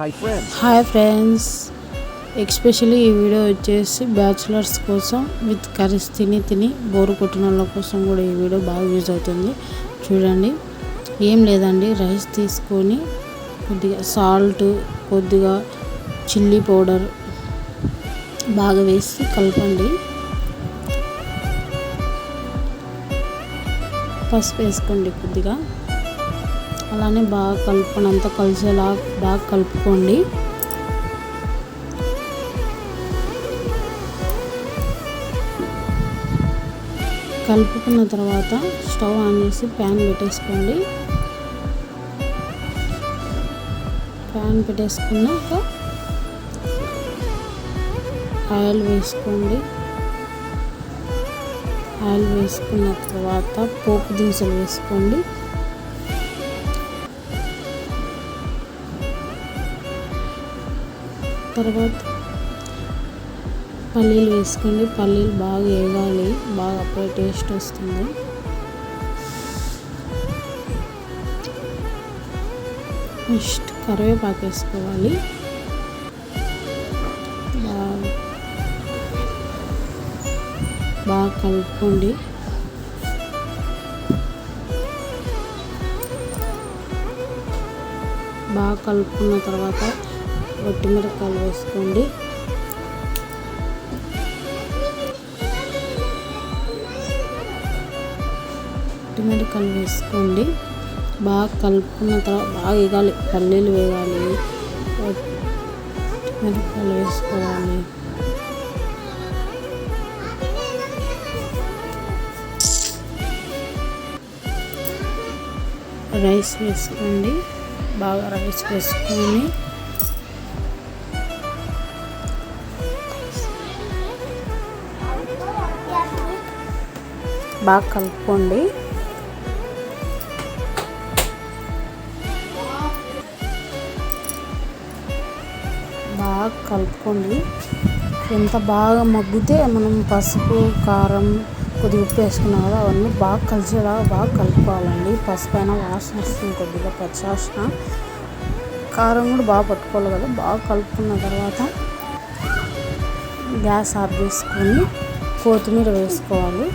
Hi friends, especially ఈ video వచ్చేసి bachelors కోసం విత్ కర్రీస్ తిని బోరు కొట్టిన వాళ్ళ కోసం కూడా ఈ వీడియో బాగా యూజ్ అవుతుంది. చూడండి, ఏం లేదండి, రైస్ తీసుకొని కొద్దిగా సాల్ట్, కొద్దిగా చిల్లీ పౌడర్ బాగా వేసి కలపండి. పసుపు వేసుకోండి కొద్దిగా, అలానే బాగా కలుపుకొని అంతా కలిసేలా బాగా కలుపుకోండి. కలుపుకున్న తర్వాత స్టవ్ ఆన్ చేసి ప్యాన్ పెట్టేసుకోండి. ప్యాన్ పెట్టేసుకున్నాక ఆయిల్ వేసుకోండి. ఆయిల్ వేసుకున్న తర్వాత పోపు దినుసులు వేసుకోండి. తర్వాత పల్లీలు వేసుకోండి. పల్లీలు బాగా వేగాలి, బాగా అప్పుడే టేస్ట్ వస్తుంది. నెక్స్ట్ కరివేపాకు వేసుకోవాలి. బాగా కలుపుకోండి. బాగా కలుపుకున్న తర్వాత వట్టిమిరపకాయలు వేసుకోండి. వట్టిమిరపకాయలు వేసుకోండి. బాగా కలుపుకున్న తర్వాత బాగా వేగాలి, పల్లీలు వేగాలి, వట్టిమిరపకాయలు వేసుకోవాలి. రైస్ వేసుకోండి. బాగా రైస్ వేసుకొని బాగా కలుపుకోండి. బాగా కలుపుకోండి. ఎంత బాగా మగ్గితే మనం పసుపు, కారం, కొద్దిగా ఉప్పు వేసుకున్నాం కదా, అవన్నీ బాగా కలిసేలా బాగా కలుపుకోవాలండి. పసుపు అయినా వాసన వస్తుంది, కొద్దిగా పచ్చివాసన. కారం కూడా బాగా పట్టుకోవాలి కదా. బాగా కలుపుకున్న తర్వాత గ్యాస్ ఆఫ్ చేసుకొని కొత్తిమీర వేసుకోవాలి.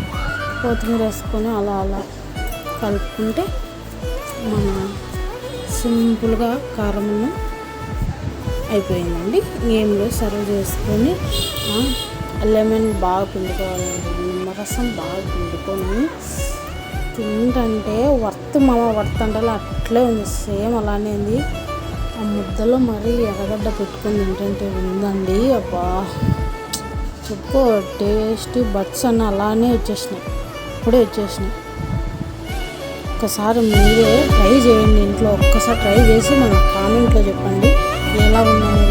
కొత్తిమీర వేసుకొని అలా కలుపుకుంటే మన సింపుల్గా కారము అయిపోయిందండి. గేమ్లో సర్వ్ చేసుకొని లెమన్ బాగా పిండుకోవాలండి. నిమ్మరసం బాగా పిండుకొని తింటంటే వర్త్ అంటే అట్లే ఉంది, సేమ్ అలానే ఉంది. ఆ ముద్దలో మరీ ఎర్రగడ్డ పెట్టుకొని తింటుంటే ఉందండి. అబ్బా, చెప్పు, టేస్టీ బడ్స్ అన్న అలానే వచ్చేసినాయి, ఇప్పుడే వచ్చేసినాయి. ఒక్కసారి మీరే ట్రై చేయండి ఇంట్లో. ఒక్కసారి ట్రై చేసి మన కామెంట్లో చెప్పండి ఎలా ఉందని.